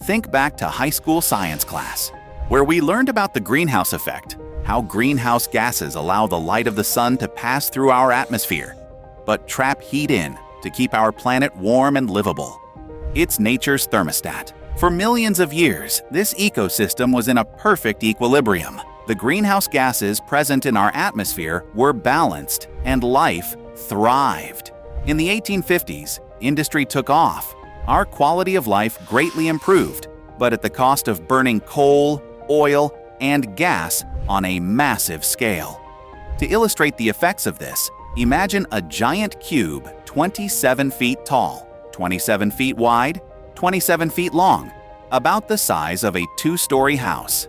Think back to high school science class, where we learned about the greenhouse effect, how greenhouse gases allow the light of the sun to pass through our atmosphere, but trap heat in to keep our planet warm and livable. It's nature's thermostat. For millions of years, this ecosystem was in a perfect equilibrium. The greenhouse gases present in our atmosphere were balanced, and life thrived. In the 1850s, industry took off. Our quality of life greatly improved, but at the cost of burning coal, oil, and gas on a massive scale. To illustrate the effects of this, imagine a giant cube 27 feet tall, 27 feet wide, 27 feet long, about the size of a two-story house.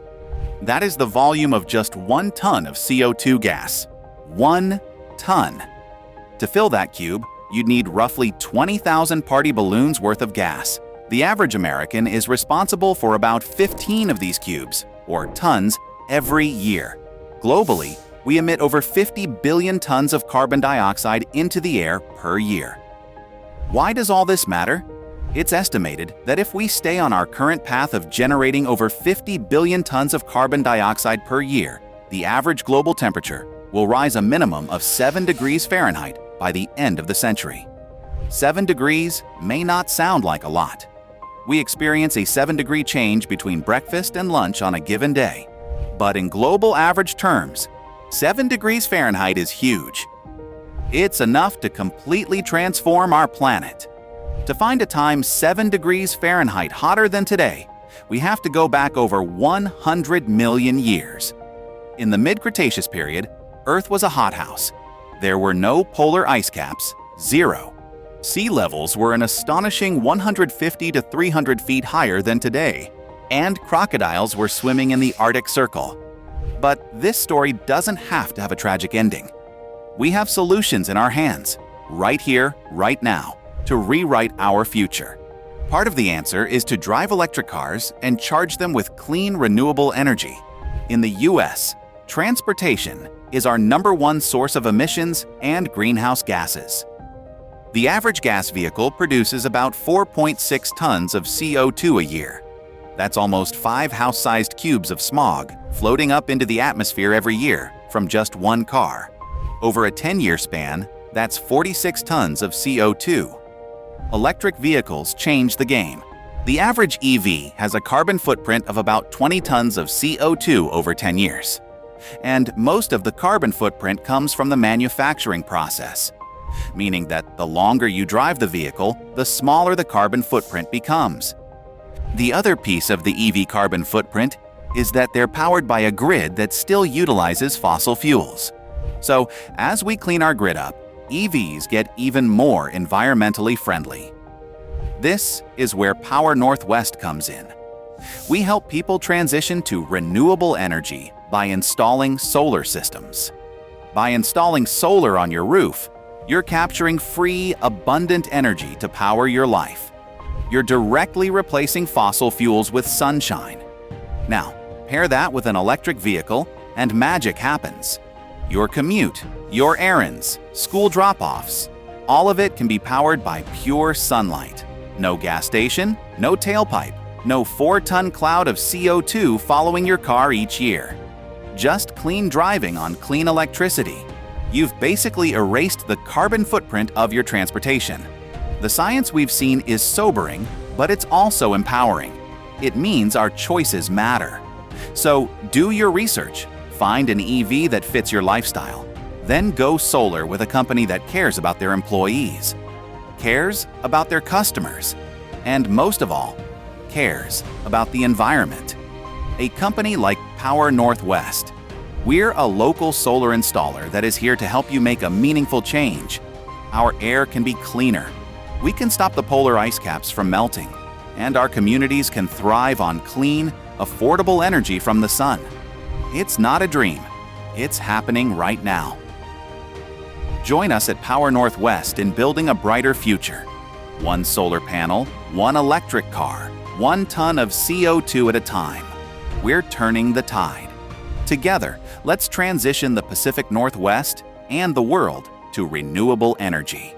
That is the volume of just 1 ton of CO2 gas. 1 ton. To fill that cube, you'd need roughly 20,000 party balloons worth of gas. The average American is responsible for about 15 of these cubes, or tons, every year. Globally, we emit over 50 billion tons of carbon dioxide into the air per year. Why does all this matter? It's estimated that if we stay on our current path of generating over 50 billion tons of carbon dioxide per year, the average global temperature will rise a minimum of 7 degrees Fahrenheit by the end of the century. 7 degrees may not sound like a lot. We experience a 7-degree change between breakfast and lunch on a given day. But in global average terms, 7 degrees Fahrenheit is huge. It's enough to completely transform our planet. To find a time 7 degrees Fahrenheit hotter than today, we have to go back over 100 million years. In the mid-Cretaceous period, Earth was a hothouse. There were no polar ice caps, zero. Sea levels were an astonishing 150 to 300 feet higher than today, and crocodiles were swimming in the Arctic Circle. But this story doesn't have to have a tragic ending. We have solutions in our hands, right here, right now, to rewrite our future. Part of the answer is to drive electric cars and charge them with clean, renewable energy. In the US, transportation is our #1 source of emissions and greenhouse gases. The average gas vehicle produces about 4.6 tons of CO2 a year. That's almost 5 house-sized cubes of smog floating up into the atmosphere every year from just one car. Over a 10-year span, that's 46 tons of CO2. Electric vehicles change the game. The average EV has a carbon footprint of about 20 tons of CO2 over 10 years. And most of the carbon footprint comes from the manufacturing process, meaning that the longer you drive the vehicle, the smaller the carbon footprint becomes. The other piece of the EV carbon footprint is that they're powered by a grid that still utilizes fossil fuels. So, as we clean our grid up, EVs get even more environmentally friendly. This is where Power Northwest comes in. We help people transition to renewable energy by installing solar systems. By installing solar on your roof, you're capturing free, abundant energy to power your life. You're directly replacing fossil fuels with sunshine. Now, pair that with an electric vehicle and magic happens. Your commute, your errands, school drop-offs, all of it can be powered by pure sunlight. No gas station, no tailpipe, no 4-ton cloud of CO2 following your car each year. Just clean driving on clean electricity. You've basically erased the carbon footprint of your transportation. The science we've seen is sobering, but it's also empowering. It means our choices matter. So do your research. Find an EV that fits your lifestyle. Then go solar with a company that cares about their employees, cares about their customers, and most of all, cares about the environment. A company like Power Northwest. We're a local solar installer that is here to help you make a meaningful change. Our air can be cleaner. We can stop the polar ice caps from melting, and our communities can thrive on clean, affordable energy from the sun. It's not a dream. It's happening right now. Join us at Power Northwest in building a brighter future. 1 solar panel, 1 electric car, 1 ton of CO2 at a time. We're turning the tide. Together, let's transition the Pacific Northwest and the world to renewable energy.